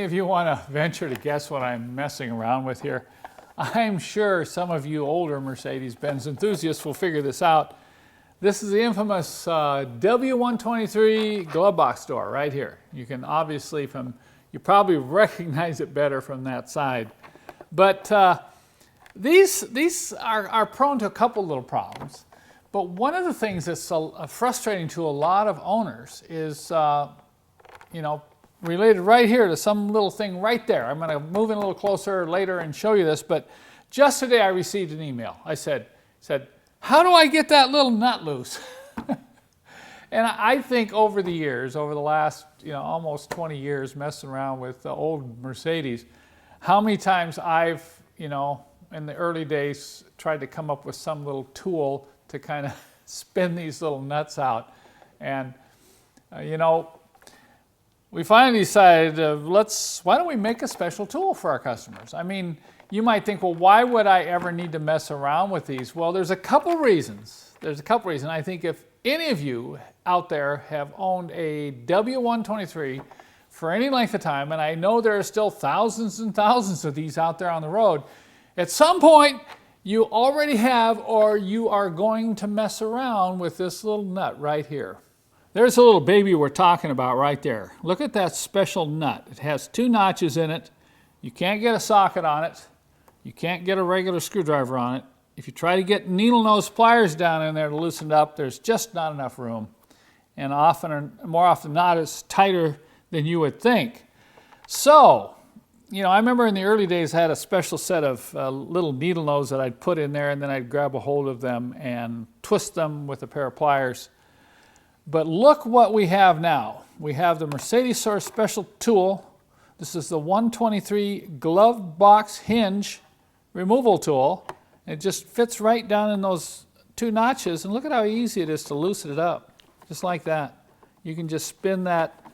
any of you want to venture to guess what I'm messing around with here? I'm sure some of you older Mercedes-Benz enthusiasts will figure this out. This is the infamous W123 glove box door right here. You can obviously you probably recognize it better from that side. But these are prone to a couple little problems. But one of the things that's frustrating to a lot of owners is, related right here to some little thing right there. I'm going to move in a little closer later and show you this, but just today I received an email. I said, how do I get that little nut loose? And I think over the years, over the last almost 20 years messing around with old Mercedes, how many times I've, in the early days, tried to come up with some little tool to kind of spin these little nuts out. And, we finally decided, why don't we make a special tool for our customers? I mean, you might think, well, why would I ever need to mess around with these? Well, there's a couple reasons. I think if any of you out there have owned a W123 for any length of time, and I know there are still thousands and thousands of these out there on the road, at some point you already have or you are going to mess around with this little nut right here. There's a little baby we're talking about right there. Look at that special nut. It has 2 notches in it. You can't get a socket on it. You can't get a regular screwdriver on it. If you try to get needle nose pliers down in there to loosen it up, there's just not enough room. And more often than not, it's tighter than you would think. So, I remember in the early days I had a special set of little needle nose that I'd put in there, and then I'd grab a hold of them and twist them with a pair of pliers. But look what we have now. We have the Mercedessource special tool. This is the 123 glove box hinge removal tool. It just fits right down in those 2 notches, and look at how easy it is to loosen it up, just like that. You can just spin that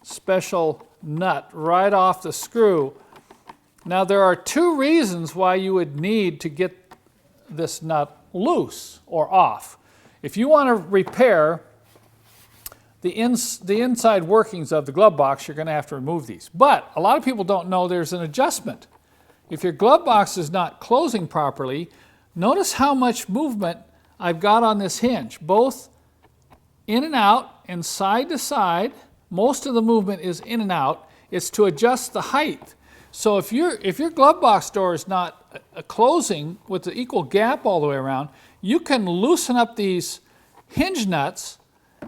special nut right off the screw. Now there are 2 reasons why you would need to get this nut loose or off. If you want to repair the inside workings of the glove box, you're going to have to remove these. But a lot of people don't know there's an adjustment. If your glove box is not closing properly, notice how much movement I've got on this hinge, both in and out and side to side. Most of the movement is in and out. It's to adjust the height. So if your glove box door is not closing with the equal gap all the way around, you can loosen up these hinge nuts.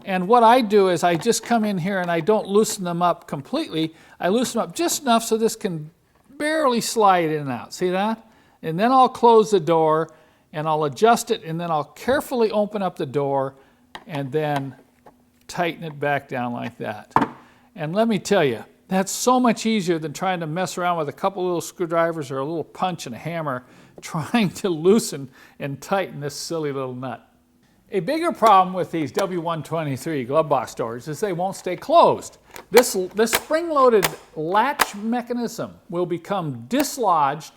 And what I do is I just come in here and I don't loosen them up completely. I loosen them up just enough so this can barely slide in and out. See that? And then I'll close the door and I'll adjust it, and then I'll carefully open up the door and then tighten it back down like that. And let me tell you, that's so much easier than trying to mess around with a couple little screwdrivers or a little punch and a hammer trying to loosen and tighten this silly little nut. A bigger problem with these W123 glove box doors is they won't stay closed. This spring-loaded latch mechanism will become dislodged,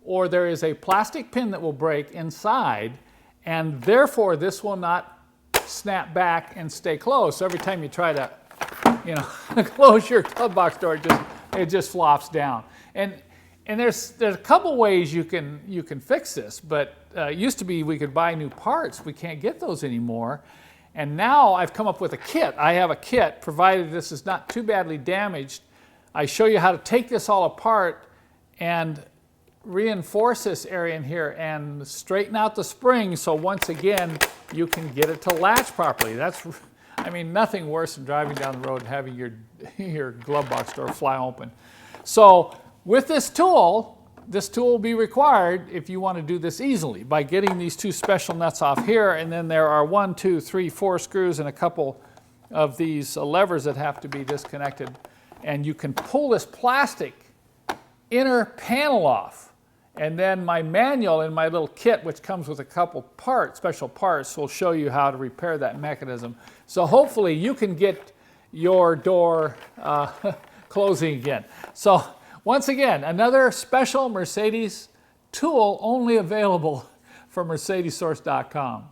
or there is a plastic pin that will break inside, and therefore this will not snap back and stay closed. So every time you try to, close your glove box door, it just flops down. And there's a couple ways you can fix this, but it used to be we could buy new parts. We can't get those anymore. And now I've come up with a kit. I have a kit, provided this is not too badly damaged. I show you how to take this all apart and reinforce this area in here and straighten out the spring, so once again you can get it to latch properly. Nothing worse than driving down the road and having your glove box door fly open. So with this tool will be required if you want to do this easily by getting these 2 special nuts off here, and then there are 1, 2, 3, 4 screws and a couple of these levers that have to be disconnected, and you can pull this plastic inner panel off. And then my manual in my little kit, which comes with a couple special parts, will show you how to repair that mechanism. So hopefully you can get your door closing again. So once again, another special Mercedes tool only available from Mercedessource.com.